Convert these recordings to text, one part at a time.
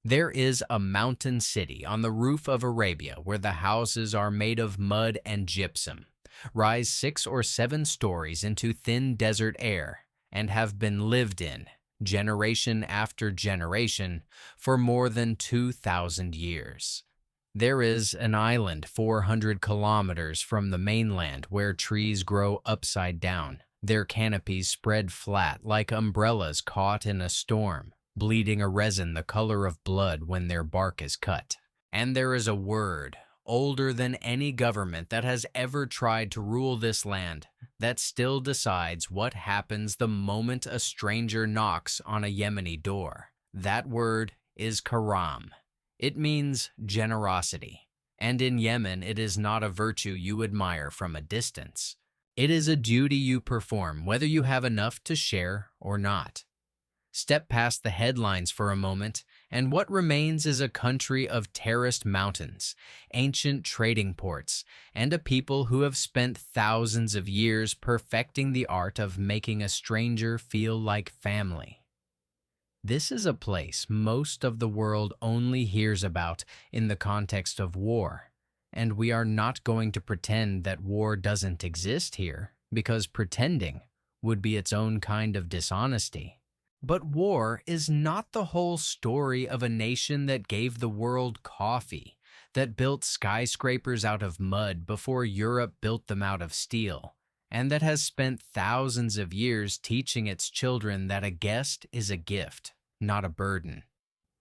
There is a mountain city on the roof of Arabia where the houses are made of mud and gypsum, rise 6 or 7 stories into thin desert air, and have been lived in, generation after generation, for more than 2,000 years. There is an island 400 kilometers from the mainland where trees grow upside down, their canopies spread flat like umbrellas caught in a storm, bleeding a resin the color of blood when their bark is cut. And there is a word, older than any government that has ever tried to rule this land, that still decides what happens the moment a stranger knocks on a Yemeni door. That word is karam. It means generosity. And in Yemen, it is not a virtue you admire from a distance. It is a duty you perform whether you have enough to share or not. Step past the headlines for a moment, and what remains is a country of terraced mountains, ancient trading ports, and a people who have spent thousands of years perfecting the art of making a stranger feel like family. This is a place most of the world only hears about in the context of war, and we are not going to pretend that war doesn't exist here, because pretending would be its own kind of dishonesty. But war is not the whole story of a nation that gave the world coffee, that built skyscrapers out of mud before Europe built them out of steel, and that has spent thousands of years teaching its children that a guest is a gift, not a burden.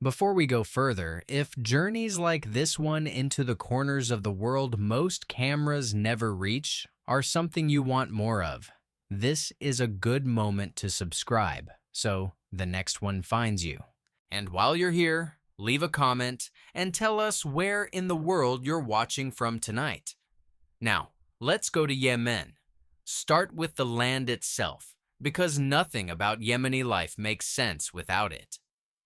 Before we go further, if journeys like this one into the corners of the world most cameras never reach are something you want more of, this is a good moment to subscribe, so the next one finds you. And while you're here, leave a comment and tell us where in the world you're watching from tonight. Now, let's go to Yemen. Start with the land itself, because nothing about Yemeni life makes sense without it.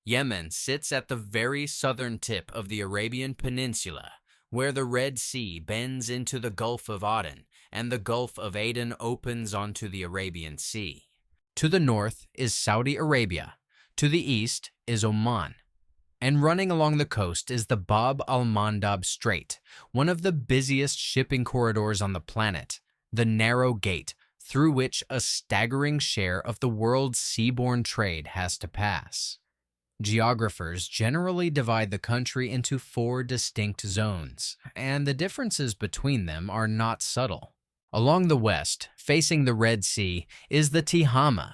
Yemen sits at the very southern tip of the Arabian Peninsula, where the Red Sea bends into the Gulf of Aden and the Gulf of Aden opens onto the Arabian Sea. To the north is Saudi Arabia, to the east is Oman, and running along the coast is the Bab al-Mandab Strait, one of the busiest shipping corridors on the planet, the narrow gate through which a staggering share of the world's seaborne trade has to pass. Geographers generally divide the country into 4 distinct zones, and the differences between them are not subtle. Along the west, facing the Red Sea, is the Tihama,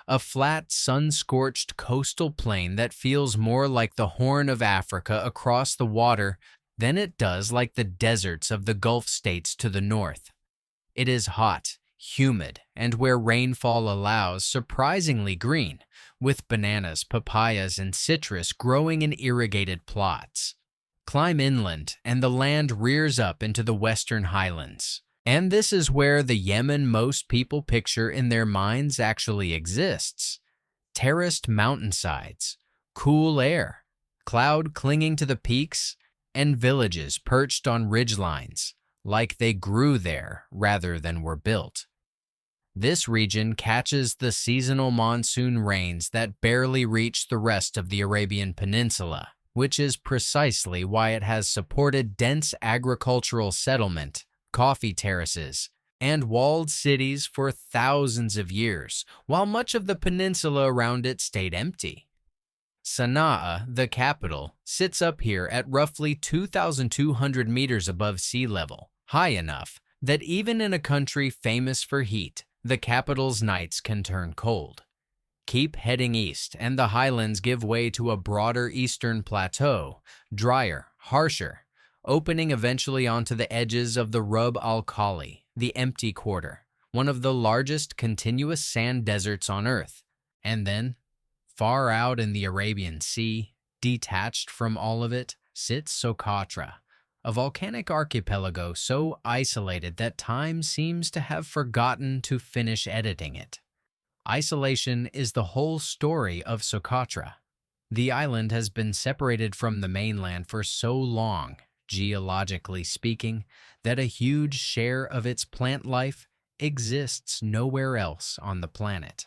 a flat, sun-scorched coastal plain that feels more like the Horn of Africa across the water than it does like the deserts of the Gulf states to the north. It is hot, humid, and where rainfall allows, surprisingly green, with bananas, papayas, and citrus growing in irrigated plots. Climb inland, and the land rears up into the western highlands. And this is where the Yemen most people picture in their minds actually exists. Terraced mountainsides, cool air, cloud clinging to the peaks, and villages perched on ridgelines, like they grew there rather than were built. This region catches the seasonal monsoon rains that barely reach the rest of the Arabian Peninsula, which is precisely why it has supported dense agricultural settlement, coffee terraces, and walled cities for thousands of years, while much of the peninsula around it stayed empty. Sana'a, the capital, sits up here at roughly 2,200 meters above sea level, high enough that even in a country famous for heat, the capital's nights can turn cold. Keep heading east, and the highlands give way to a broader eastern plateau, drier, harsher, opening eventually onto the edges of the Rub al-Khali, the empty quarter, one of the largest continuous sand deserts on Earth. And then, far out in the Arabian Sea, detached from all of it, sits Socotra, a volcanic archipelago so isolated that time seems to have forgotten to finish editing it. Isolation is the whole story of Socotra. The island has been separated from the mainland for so long, geologically speaking, that a huge share of its plant life exists nowhere else on the planet.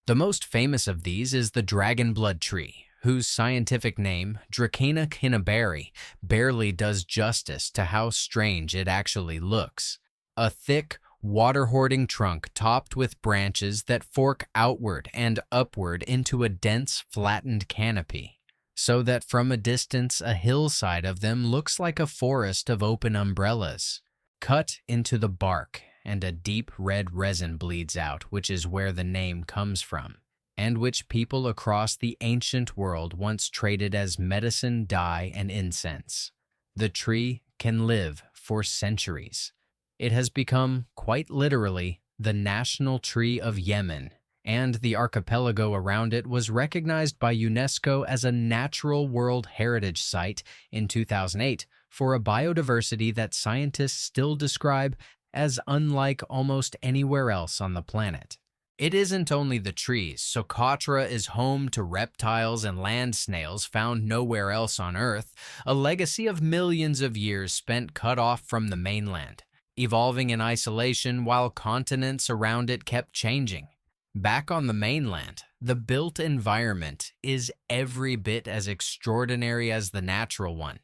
The most famous of these is the dragon blood tree, whose scientific name, Dracaena kinneberi, barely does justice to how strange it actually looks. A thick, water-hoarding trunk topped with branches that fork outward and upward into a dense, flattened canopy, so that from a distance a hillside of them looks like a forest of open umbrellas. Cut into the bark, and a deep red resin bleeds out, which is where the name comes from, and which people across the ancient world once traded as medicine, dye, and incense. The tree can live for centuries. It has become, quite literally, the national tree of Yemen, and the archipelago around it was recognized by UNESCO as a Natural World Heritage Site in 2008 for a biodiversity that scientists still describe as unlike almost anywhere else on the planet. It isn't only the trees. Socotra is home to reptiles and land snails found nowhere else on Earth, a legacy of millions of years spent cut off from the mainland, evolving in isolation while continents around it kept changing. Back on the mainland, the built environment is every bit as extraordinary as the natural one.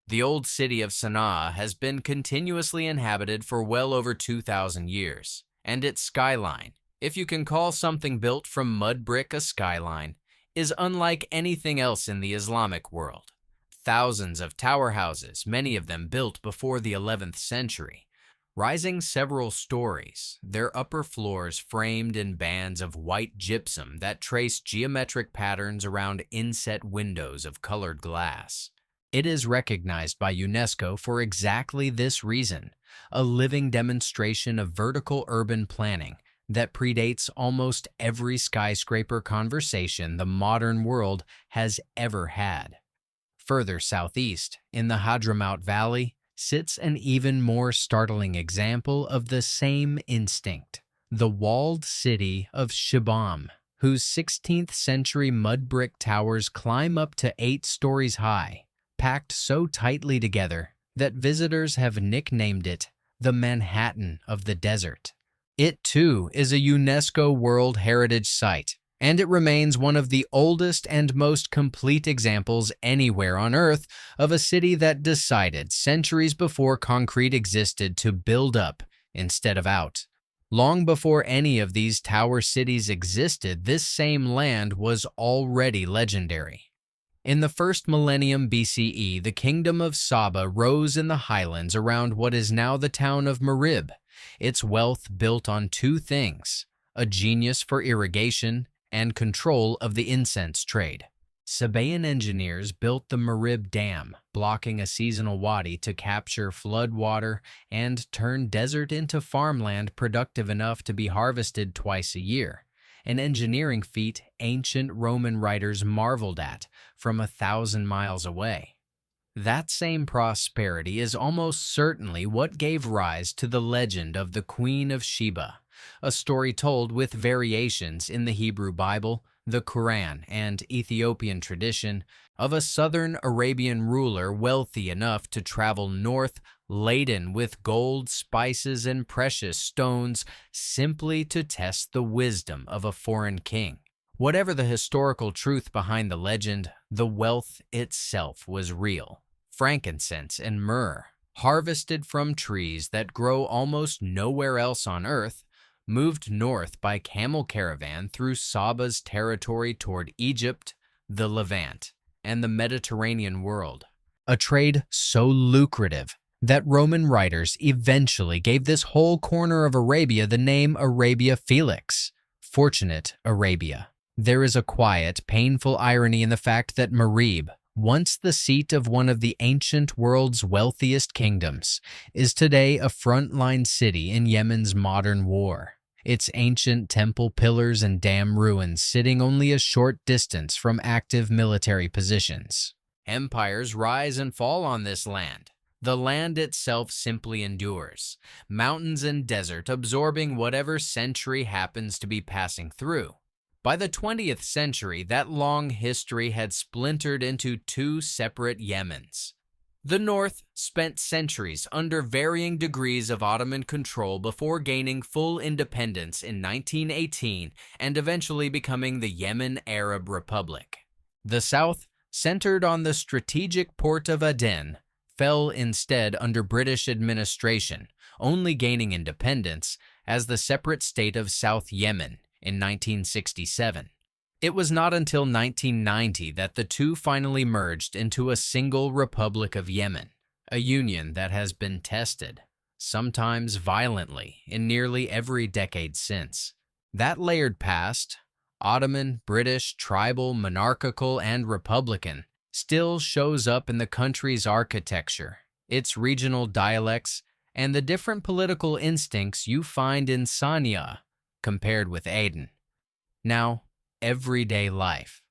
The old city of Sana'a has been continuously inhabited for well over 2,000 years, and its skyline, if you can call something built from mud brick a skyline, is unlike anything else in the Islamic world. Thousands of tower houses, many of them built before the 11th century, rising several stories, their upper floors framed in bands of white gypsum that trace geometric patterns around inset windows of colored glass. It is recognized by UNESCO for exactly this reason, a living demonstration of vertical urban planning that predates almost every skyscraper conversation the modern world has ever had. Further southeast, in the Hadramaut Valley, sits an even more startling example of the same instinct, the walled city of Shibam, whose 16th century mud brick towers climb up to 8 stories high, packed so tightly together that visitors have nicknamed it the Manhattan of the desert. It, too, is a UNESCO World Heritage Site, and it remains one of the oldest and most complete examples anywhere on Earth of a city that decided centuries before concrete existed to build up instead of out. Long before any of these tower cities existed, this same land was already legendary. In the first millennium BCE, the kingdom of Saba rose in the highlands around what is now the town of Marib. Its wealth built on 2 things: a genius for irrigation and control of the incense trade. Sabaean engineers built the Marib Dam, blocking a seasonal wadi to capture flood water and turn desert into farmland productive enough to be harvested twice a year, an engineering feat ancient Roman writers marveled at from 1,000 miles away. That same prosperity is almost certainly what gave rise to the legend of the Queen of Sheba, a story told with variations in the Hebrew Bible, the Quran, and Ethiopian tradition of a southern Arabian ruler wealthy enough to travel north laden with gold, spices, and precious stones simply to test the wisdom of a foreign king. Whatever the historical truth behind the legend, the wealth itself was real. Frankincense and myrrh, harvested from trees that grow almost nowhere else on Earth, moved north by camel caravan through Saba's territory toward Egypt, the Levant, and the Mediterranean world. A trade so lucrative that Roman writers eventually gave this whole corner of Arabia the name Arabia Felix, fortunate Arabia. There is a quiet, painful irony in the fact that Marib, once the seat of one of the ancient world's wealthiest kingdoms, is today a frontline city in Yemen's modern war, its ancient temple pillars and dam ruins sitting only a short distance from active military positions. Empires rise and fall on this land. The land itself simply endures, mountains and desert absorbing whatever century happens to be passing through. By the 20th century, that long history had splintered into 2 separate Yemens. The north spent centuries under varying degrees of Ottoman control before gaining full independence in 1918 and eventually becoming the Yemen Arab Republic. The south, centered on the strategic port of Aden, fell instead under British administration, only gaining independence as the separate state of South Yemen in 1967. It was not until 1990 that the two finally merged into a single Republic of Yemen, a union that has been tested, sometimes violently, in nearly every decade since. That layered past, Ottoman, British, tribal, monarchical, and republican, still shows up in the country's architecture, its regional dialects, and the different political instincts you find in Sanya compared with Aden. Now, everyday life.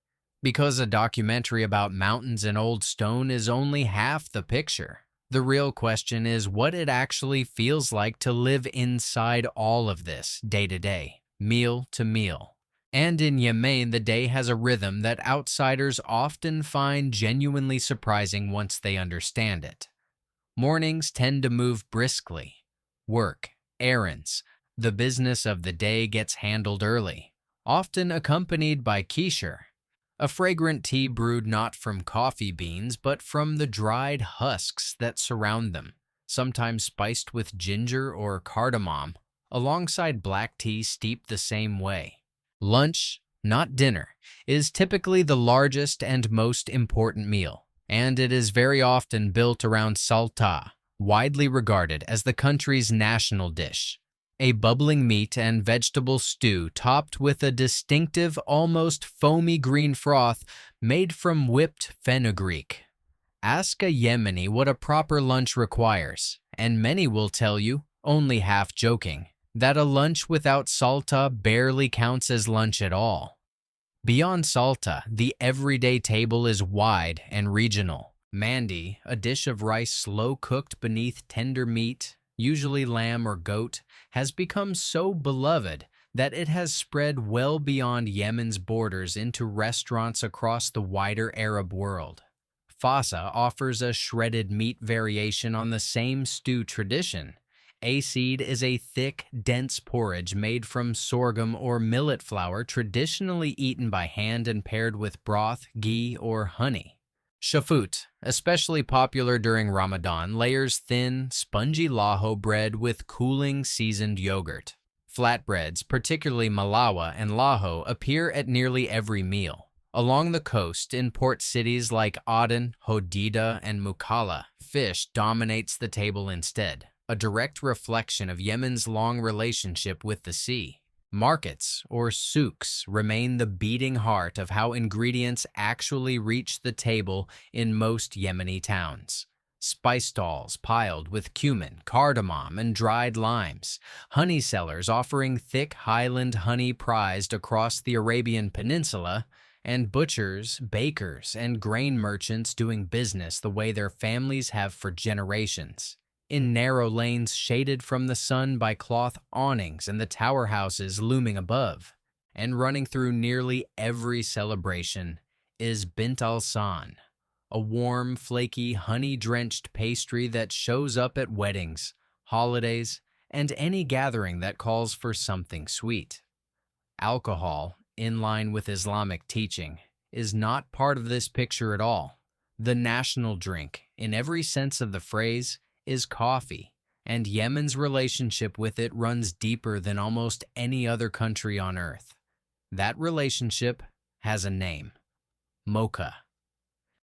Because a documentary about mountains and old stone is only half the picture, the real question is what it actually feels like to live inside all of this day to day, meal to meal. And in Yemen, the day has a rhythm that outsiders often find genuinely surprising once they understand it. Mornings tend to move briskly. Work, errands, the business of the day gets handled early, often accompanied by kishir, a fragrant tea brewed not from coffee beans but from the dried husks that surround them, sometimes spiced with ginger or cardamom, alongside black tea steeped the same way. Lunch, not dinner, is typically the largest and most important meal, and it is very often built around salta, widely regarded as the country's national dish. A bubbling meat and vegetable stew topped with a distinctive, almost foamy green froth made from whipped fenugreek. Ask a Yemeni what a proper lunch requires, and many will tell you, only half joking, that a lunch without salta barely counts as lunch at all. Beyond salta, the everyday table is wide and regional. Mandi, a dish of rice slow-cooked beneath tender meat, usually lamb or goat, has become so beloved that it has spread well beyond Yemen's borders into restaurants across the wider Arab world. Fasa offers a shredded meat variation on the same stew tradition. Aseed is a thick, dense porridge made from sorghum or millet flour traditionally eaten by hand and paired with broth, ghee, or honey. Shafut, especially popular during Ramadan, layers thin, spongy laho bread with cooling seasoned yogurt. Flatbreads, particularly malawa and laho, appear at nearly every meal. Along the coast, in port cities like Aden, Hodeidah, and Mukalla, fish dominates the table instead, a direct reflection of Yemen's long relationship with the sea. Markets, or souks, remain the beating heart of how ingredients actually reach the table in most Yemeni towns. Spice stalls piled with cumin, cardamom, and dried limes, honey sellers offering thick highland honey prized across the Arabian Peninsula, and butchers, bakers, and grain merchants doing business the way their families have for generations. In narrow lanes shaded from the sun by cloth awnings and the tower houses looming above, and running through nearly every celebration, is bint al-san, a warm, flaky, honey-drenched pastry that shows up at weddings, holidays, and any gathering that calls for something sweet. Alcohol, in line with Islamic teaching, is not part of this picture at all. The national drink, in every sense of the phrase, is coffee, and Yemen's relationship with it runs deeper than almost any other country on earth. That relationship has a name: mocha.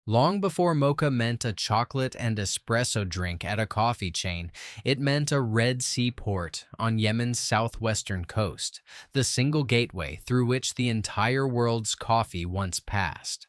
Long before mocha meant a chocolate and espresso drink at a coffee chain, it meant a Red Sea port on Yemen's southwestern coast, the single gateway through which the entire world's coffee once passed.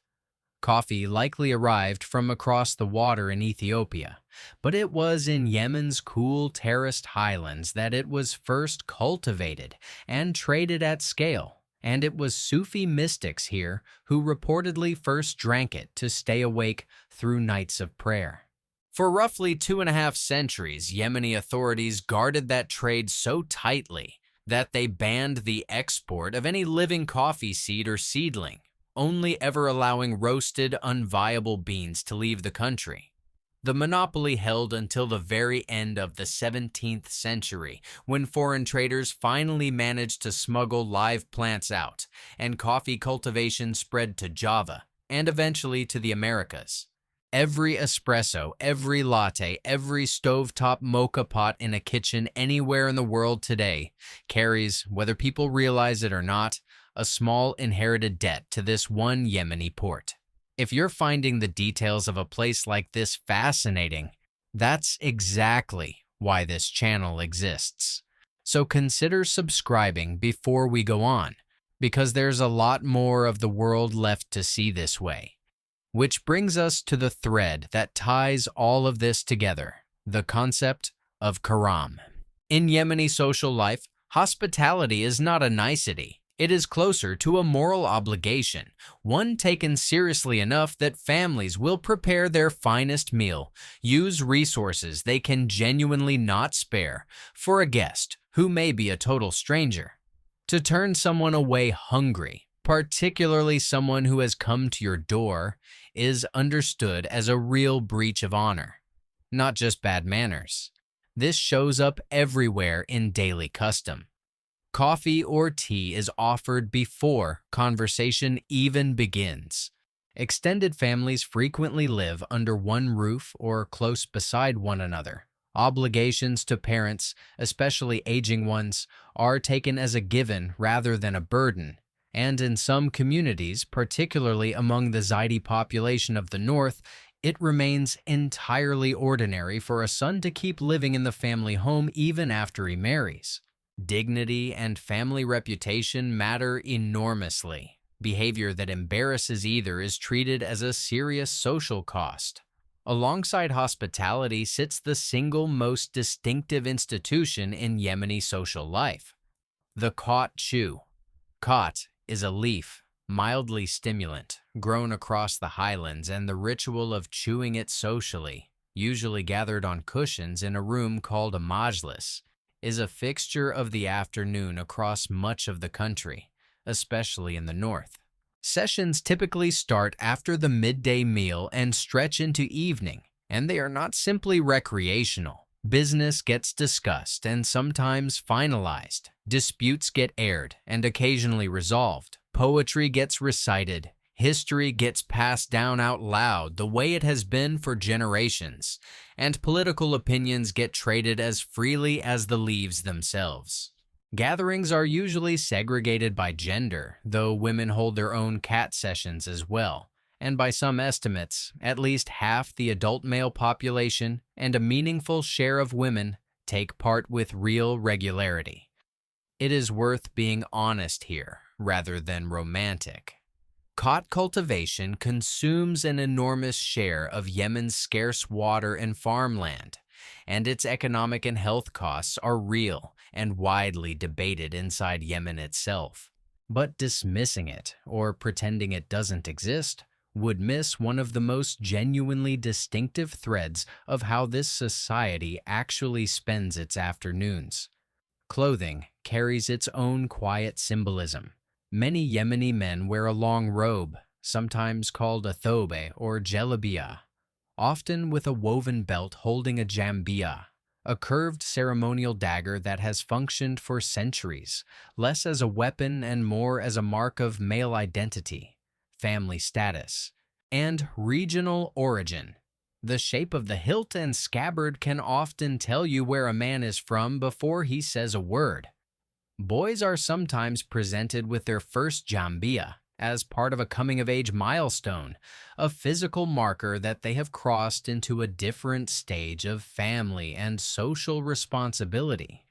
Coffee likely arrived from across the water in Ethiopia, but it was in Yemen's cool terraced highlands that it was first cultivated and traded at scale, and it was Sufi mystics here who reportedly first drank it to stay awake through nights of prayer. For roughly 2.5 centuries, Yemeni authorities guarded that trade so tightly that they banned the export of any living coffee seed or seedling, only ever allowing roasted, unviable beans to leave the country. The monopoly held until the very end of the 17th century, when foreign traders finally managed to smuggle live plants out, and coffee cultivation spread to Java, and eventually to the Americas. Every espresso, every latte, every stovetop mocha pot in a kitchen anywhere in the world today carries, whether people realize it or not, a small inherited debt to this one Yemeni port. If you're finding the details of a place like this fascinating, that's exactly why this channel exists. So consider subscribing before we go on, because there's a lot more of the world left to see this way. Which brings us to the thread that ties all of this together, the concept of karam. In Yemeni social life, hospitality is not a nicety. It is closer to a moral obligation, one taken seriously enough that families will prepare their finest meal, use resources they can genuinely not spare for a guest who may be a total stranger. To turn someone away hungry, particularly someone who has come to your door, is understood as a real breach of honor, not just bad manners. This shows up everywhere in daily custom. Coffee or tea is offered before conversation even begins. Extended families frequently live under one roof or close beside one another. Obligations to parents, especially aging ones, are taken as a given rather than a burden. And in some communities, particularly among the Zaidi population of the north, it remains entirely ordinary for a son to keep living in the family home even after he marries. Dignity and family reputation matter enormously. Behavior that embarrasses either is treated as a serious social cost. Alongside hospitality sits the single most distinctive institution in Yemeni social life, the Qat chew. Qat is a leaf, mildly stimulant, grown across the highlands, and the ritual of chewing it socially, usually gathered on cushions in a room called a majlis, is a fixture of the afternoon across much of the country, especially in the north. Sessions typically start after the midday meal and stretch into evening, and they are not simply recreational. Business gets discussed and sometimes finalized. Disputes get aired and occasionally resolved. Poetry gets recited. History gets passed down out loud the way it has been for generations. And political opinions get traded as freely as the leaves themselves. Gatherings are usually segregated by gender, though women hold their own cat sessions as well. And by some estimates, at least half the adult male population and a meaningful share of women take part with real regularity. It is worth being honest here, rather than romantic. Qat cultivation consumes an enormous share of Yemen's scarce water and farmland, and its economic and health costs are real and widely debated inside Yemen itself. But dismissing it, or pretending it doesn't exist, would miss one of the most genuinely distinctive threads of how this society actually spends its afternoons. Clothing carries its own quiet symbolism. Many Yemeni men wear a long robe, sometimes called a thobe or jalabiya, often with a woven belt holding a jambiya, a curved ceremonial dagger that has functioned for centuries, less as a weapon and more as a mark of male identity, family status, and regional origin. The shape of the hilt and scabbard can often tell you where a man is from before he says a word. Boys are sometimes presented with their first jambiya as part of a coming-of-age milestone, a physical marker that they have crossed into a different stage of family and social responsibility.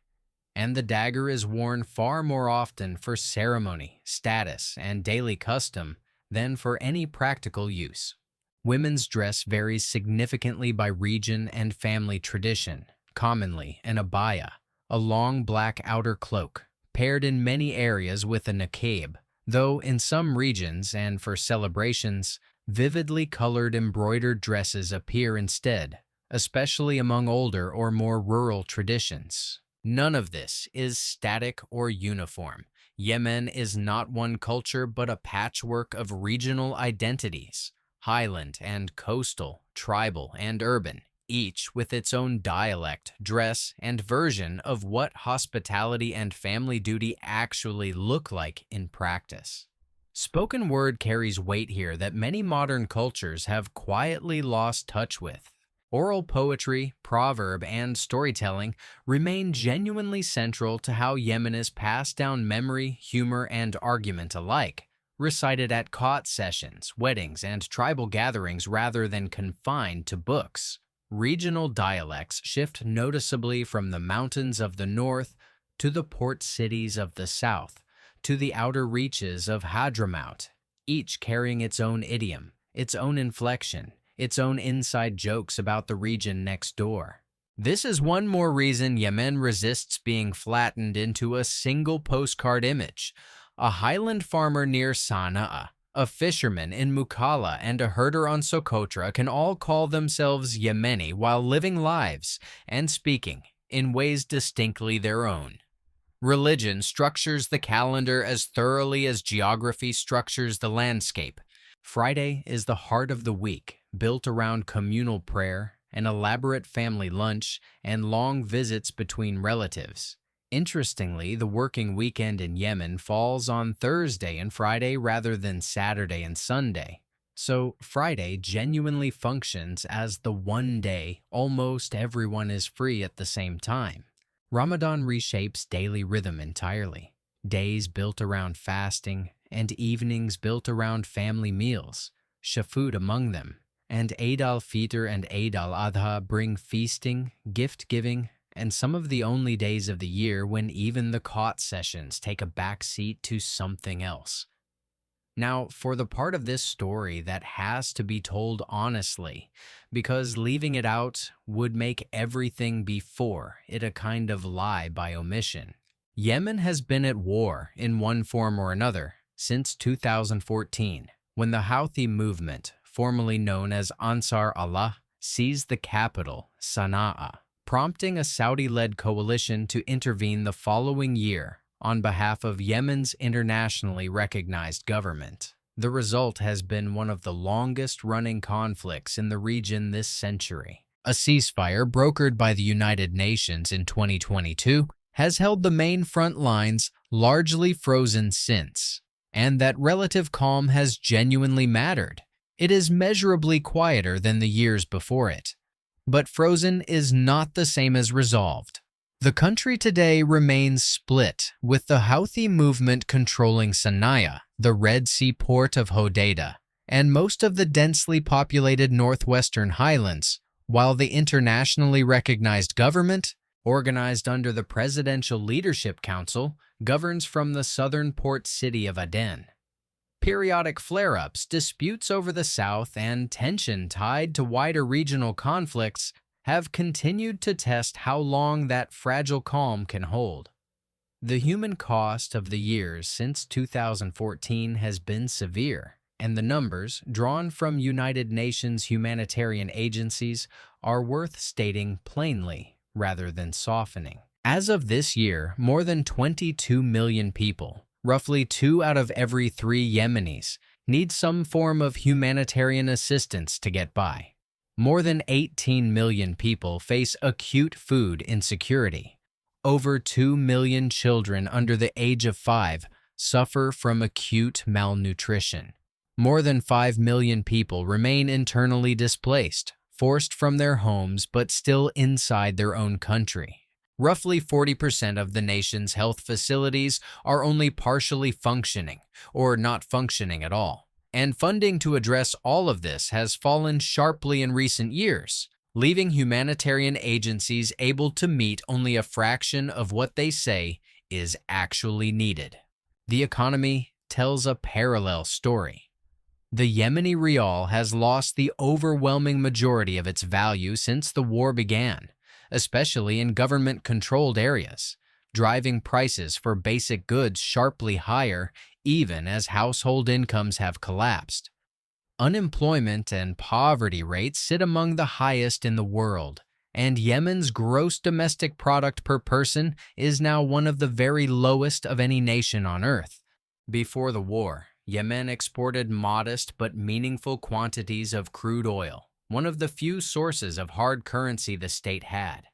And the dagger is worn far more often for ceremony, status, and daily custom than for any practical use. Women's dress varies significantly by region and family tradition, commonly an abaya, a long black outer cloak, paired in many areas with a niqab, though in some regions and for celebrations, vividly colored embroidered dresses appear instead, especially among older or more rural traditions. None of this is static or uniform. Yemen is not one culture but a patchwork of regional identities, highland and coastal, tribal and urban, each with its own dialect, dress, and version of what hospitality and family duty actually look like in practice. Spoken word carries weight here that many modern cultures have quietly lost touch with. Oral poetry, proverb, and storytelling remain genuinely central to how Yemenis pass down memory, humor, and argument alike, recited at cot sessions, weddings, and tribal gatherings rather than confined to books. Regional dialects shift noticeably from the mountains of the north to the port cities of the south, to the outer reaches of Hadramaut, each carrying its own idiom, its own inflection, its own inside jokes about the region next door. This is one more reason Yemen resists being flattened into a single postcard image. A highland farmer near Sana'a, a fisherman in Mukalla, and a herder on Socotra can all call themselves Yemeni while living lives and speaking in ways distinctly their own. Religion structures the calendar as thoroughly as geography structures the landscape. Friday is the heart of the week, built around communal prayer, an elaborate family lunch, and long visits between relatives. Interestingly, the working weekend in Yemen falls on Thursday and Friday rather than Saturday and Sunday. So Friday genuinely functions as the one day almost everyone is free at the same time. Ramadan reshapes daily rhythm entirely. Days built around fasting and evenings built around family meals, shafut among them, and Eid al-Fitr and Eid al-Adha bring feasting, gift-giving, and some of the only days of the year when even the cot sessions take a back seat to something else. Now, for the part of this story that has to be told honestly, because leaving it out would make everything before it a kind of lie by omission. Yemen has been at war in one form or another since 2014, when the Houthi movement, formerly known as Ansar Allah, seized the capital, Sana'a, prompting a Saudi-led coalition to intervene the following year on behalf of Yemen's internationally recognized government. The result has been one of the longest-running conflicts in the region this century. A ceasefire brokered by the United Nations in 2022 has held the main front lines largely frozen since, and that relative calm has genuinely mattered. It is measurably quieter than the years before it. But frozen is not the same as resolved. The country today remains split, with the Houthi movement controlling Sana'a, the Red Sea port of Hodeidah, and most of the densely populated northwestern highlands, while the internationally recognized government, organized under the Presidential Leadership Council, governs from the southern port city of Aden. Periodic flare-ups, disputes over the south, and tension tied to wider regional conflicts have continued to test how long that fragile calm can hold. The human cost of the years since 2014 has been severe, and the numbers, drawn from United Nations humanitarian agencies, are worth stating plainly rather than softening. As of this year, more than 22 million people, roughly 2 out of every 3 Yemenis, need some form of humanitarian assistance to get by. More than 18 million people face acute food insecurity. Over 2 million children under the age of 5 suffer from acute malnutrition. More than 5 million people remain internally displaced, forced from their homes but still inside their own country. Roughly 40% of the nation's health facilities are only partially functioning or not functioning at all. And funding to address all of this has fallen sharply in recent years, leaving humanitarian agencies able to meet only a fraction of what they say is actually needed. The economy tells a parallel story. The Yemeni rial has lost the overwhelming majority of its value since the war began, especially in government-controlled areas, driving prices for basic goods sharply higher even as household incomes have collapsed. Unemployment and poverty rates sit among the highest in the world, and Yemen's gross domestic product per person is now one of the very lowest of any nation on earth. Before the war, Yemen exported modest but meaningful quantities of crude oil, one of the few sources of hard currency the state had.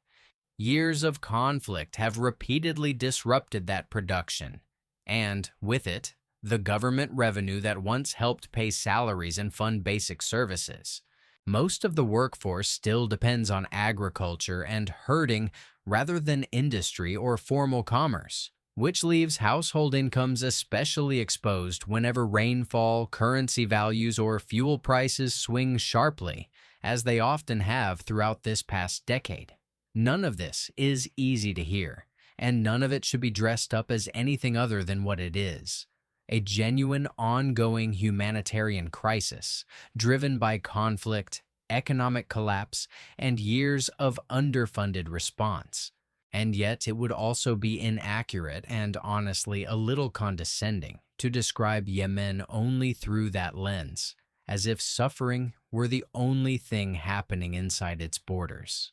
Years of conflict have repeatedly disrupted that production, and, with it, the government revenue that once helped pay salaries and fund basic services. Most of the workforce still depends on agriculture and herding rather than industry or formal commerce, which leaves household incomes especially exposed whenever rainfall, currency values, or fuel prices swing sharply, as they often have throughout this past decade. None of this is easy to hear, and none of it should be dressed up as anything other than what it is: a genuine, ongoing humanitarian crisis driven by conflict, economic collapse, and years of underfunded response. And yet, it would also be inaccurate and honestly a little condescending to describe Yemen only through that lens, as if suffering were the only thing happening inside its borders.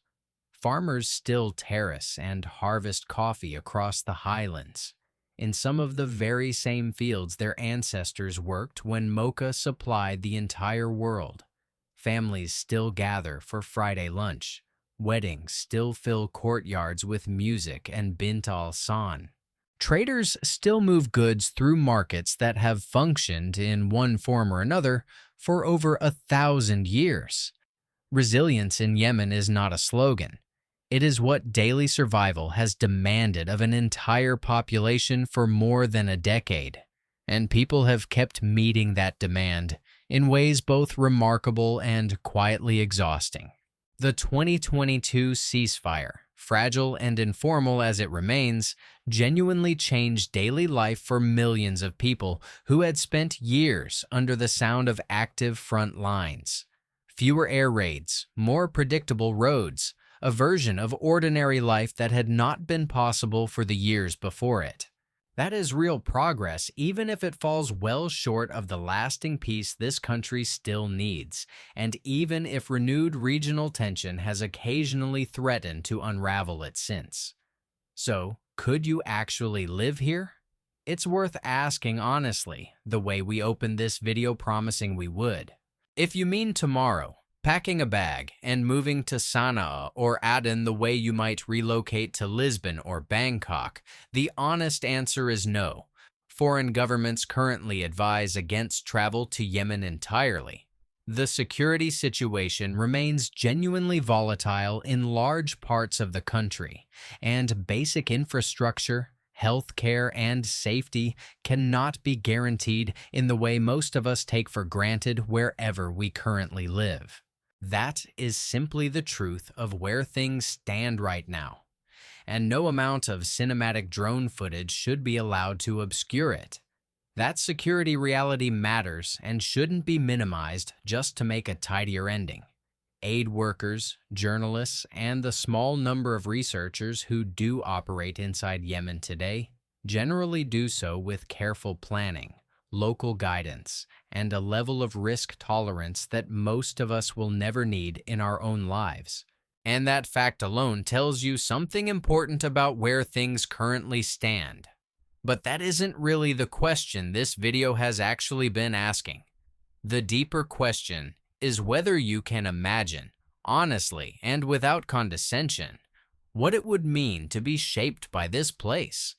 Farmers still terrace and harvest coffee across the highlands, in some of the very same fields their ancestors worked when mocha supplied the entire world. Families still gather for Friday lunch. Weddings still fill courtyards with music and bint al-san. Traders still move goods through markets that have functioned in one form or another for over 1,000 years. Resilience in Yemen is not a slogan. It is what daily survival has demanded of an entire population for more than a decade, and people have kept meeting that demand in ways both remarkable and quietly exhausting. The 2022 ceasefire, fragile and informal as it remains, genuinely changed daily life for millions of people who had spent years under the sound of active front lines. Fewer air raids, more predictable roads, a version of ordinary life that had not been possible for the years before it. That is real progress, even if it falls well short of the lasting peace this country still needs, and even if renewed regional tension has occasionally threatened to unravel it since. So, could you actually live here? It's worth asking honestly, the way we opened this video promising we would. If you mean tomorrow, packing a bag and moving to Sana'a or Aden the way you might relocate to Lisbon or Bangkok, the honest answer is no. Foreign governments currently advise against travel to Yemen entirely. The security situation remains genuinely volatile in large parts of the country, and basic infrastructure, healthcare, and safety cannot be guaranteed in the way most of us take for granted wherever we currently live. That is simply the truth of where things stand right now, and no amount of cinematic drone footage should be allowed to obscure it. That security reality matters and shouldn't be minimized just to make a tidier ending. Aid workers, journalists, and the small number of researchers who do operate inside Yemen today generally do so with careful planning, local guidance, and a level of risk tolerance that most of us will never need in our own lives. And that fact alone tells you something important about where things currently stand. But that isn't really the question this video has actually been asking. The deeper question is whether you can imagine, honestly and without condescension, what it would mean to be shaped by this place.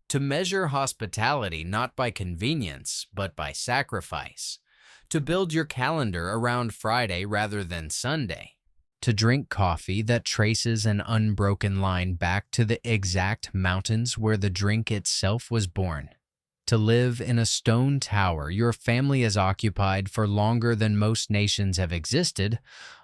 To measure hospitality not by convenience, but by sacrifice. To build your calendar around Friday rather than Sunday. To drink coffee that traces an unbroken line back to the exact mountains where the drink itself was born. To live in a stone tower your family has occupied for longer than most nations have existed,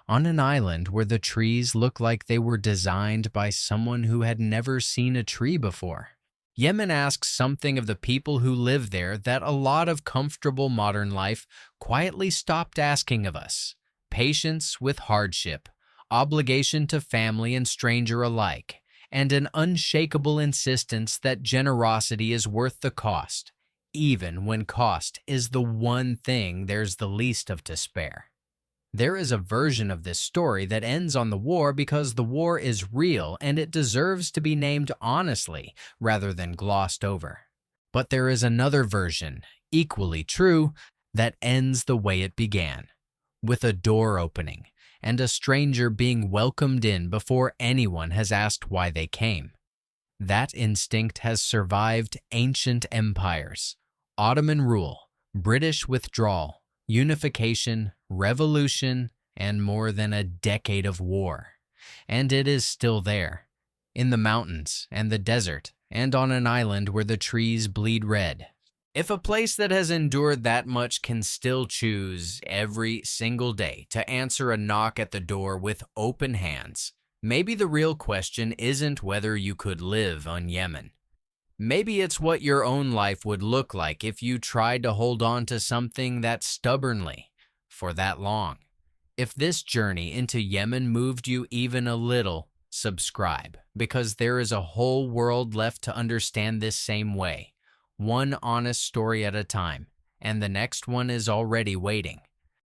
on an island where the trees look like they were designed by someone who had never seen a tree before. Yemen asks something of the people who live there that a lot of comfortable modern life quietly stopped asking of us: patience with hardship, obligation to family and stranger alike, and an unshakable insistence that generosity is worth the cost, even when cost is the one thing there's the least of to spare. There is a version of this story that ends on the war because the war is real and it deserves to be named honestly rather than glossed over. But there is another version, equally true, that ends the way it began, with a door opening and a stranger being welcomed in before anyone has asked why they came. That instinct has survived ancient empires, Ottoman rule, British withdrawal, unification, revolution, and more than a decade of war. And it is still there, in the mountains and the desert, and on an island where the trees bleed red. If a place that has endured that much can still choose every single day to answer a knock at the door with open hands, maybe the real question isn't whether you could live on Yemen. Maybe it's what your own life would look like if you tried to hold on to something that stubbornly for that long. If this journey into Yemen moved you even a little, subscribe, because there is a whole world left to understand this same way, one honest story at a time, and the next one is already waiting.